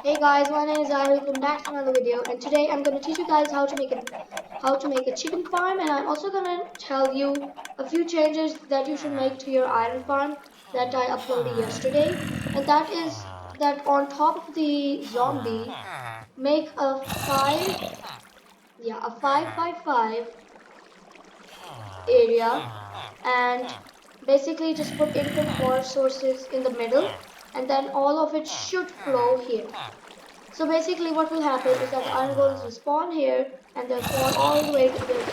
Hey guys, my name is Zahir. Welcome back to another video, and today I'm going to teach you guys how to make a chicken farm, and I'm also going to tell you a few changes that you should make to your iron farm that I uploaded yesterday, and that is that on top of the zombie, make a 5 by 5 area, and basically just put infinite water sources in the middle, and then all of it should flow here. So basically what will happen is that the iron golems will spawn here and they'll spawn all the way to the...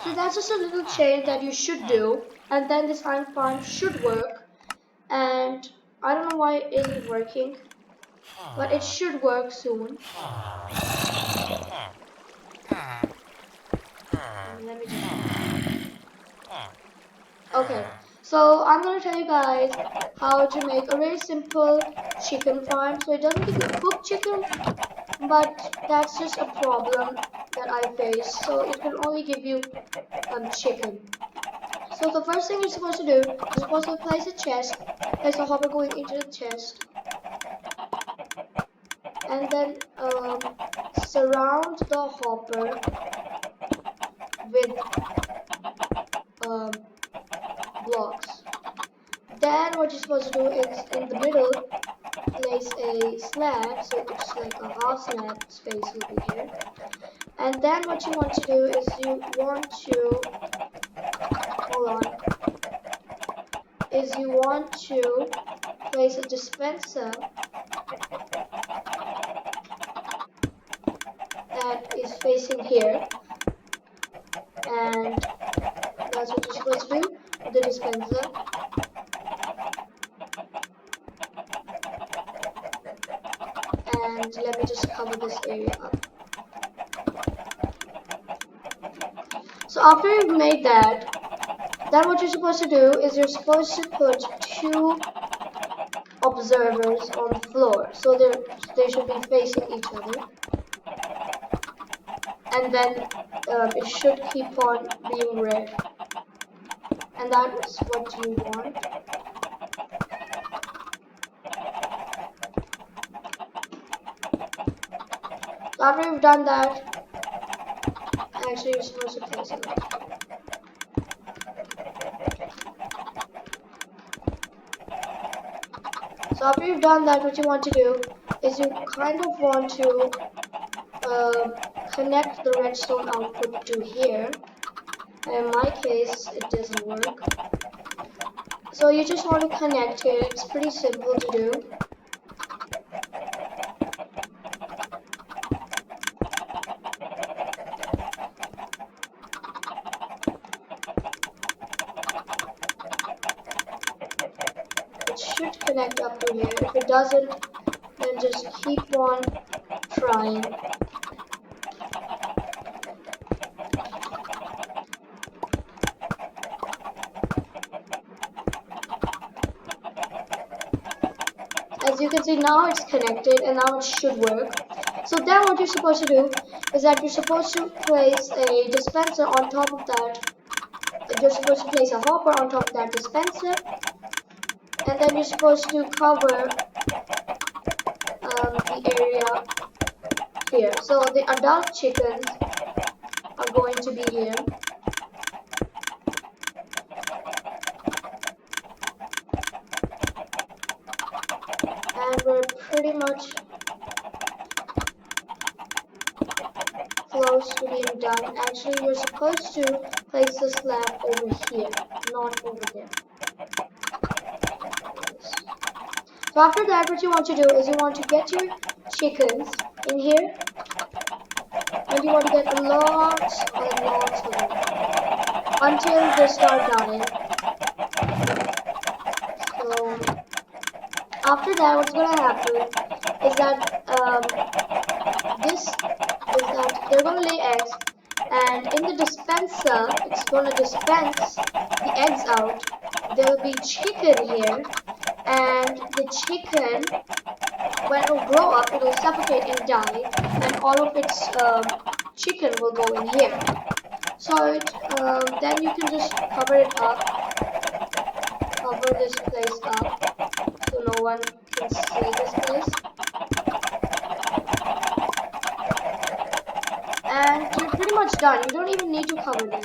So that's just a little change that you should do, and then this iron farm should work. And I don't know why it isn't working, but it should work soon. Let me just... Okay, so I'm gonna tell you guys how to make a very simple chicken farm. So it doesn't give you cooked chicken, but that's just a problem that I face. So it can only give you chicken. So the first thing you're supposed to do is you're supposed to place a chest, place a hopper going into the chest, and then surround the hopper with blocks. Then what you're supposed to do is in the middle place a slab, so it's like a half slab space will be here. And then what you want to do is you want to place a dispenser that is facing here, and that's what you're supposed to do with the dispenser. And let me just cover this area up. So after you've made that, then what you're supposed to do is you're supposed to put 2 observers on the floor, so they should be facing each other, and then it should keep on being red, and that's what you want. So after you've done that, actually you're supposed to place it. So after you've done that, what you want to do is you kind of want to connect the redstone output to here. And in my case, it doesn't work. So you just want to connect it. It's pretty simple to do. It should connect up to here. If it doesn't, then just keep on trying. As you can see, now it's connected and now it should work. So then what you're supposed to do is that you're supposed to place a dispenser on top of that. You're supposed to place a hopper on top of that dispenser, and then you're supposed to cover the area here. So the adult chickens are going to be here. And we're pretty much close to being done. Actually, we're supposed to place the slab over here, not over there. So after that, what you want to do is you want to get your chickens in here, and you want to get lots and lots of them until they start dying. So after that, what's going to happen is that they're going to lay eggs, and in the dispenser, it's going to dispense the eggs out. There will be chicken here, and the chicken, when it will grow up, it will suffocate and die, and all of its chicken will go in here. So then you can just cover it up, cover this place up, so no one can see this place. much done. You don't even need to cover this.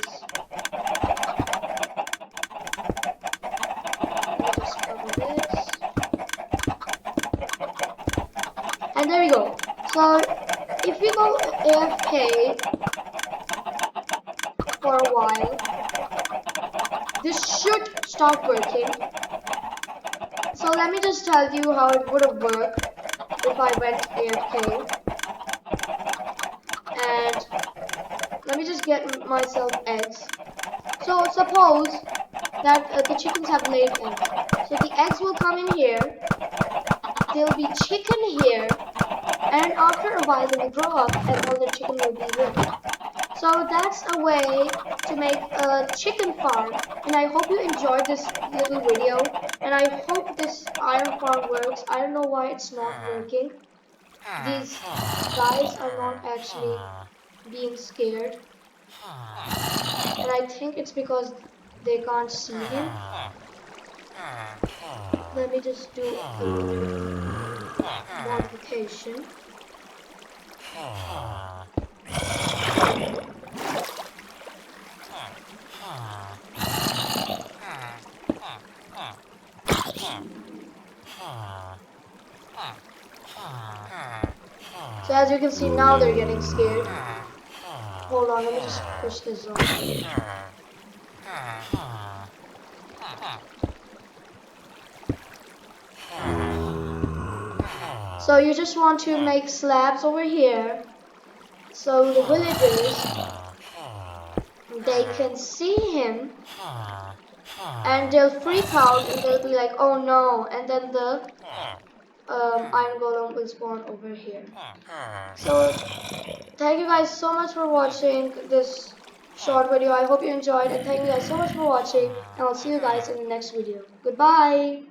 Let me just cover this. And there we go. So if we go AFK for a while, this should stop working. So let me just tell you how it would have worked if I went AFK. And let me just get myself eggs. So suppose that the chickens have laid eggs. So the eggs will come in here. There'll be chicken here. And after a while they will grow up and all the chicken will be here. So that's a way to make a chicken farm, and I hope you enjoyed this little video, and I hope this iron farm works. I don't know why it's not working. These guys are not actually being scared, and I think it's because they can't see him. Let me just do a little modification. So as you can see, now they're getting scared. Hold on, let me just push this on. So you just want to make slabs over here, so the villagers, they can see him, and they'll freak out and they'll be like, oh no, and then the iron golem will spawn over here. So thank you guys so much for watching this short video. I hope you enjoyed, and thank you guys so much for watching, and I'll see you guys in the next video. Goodbye.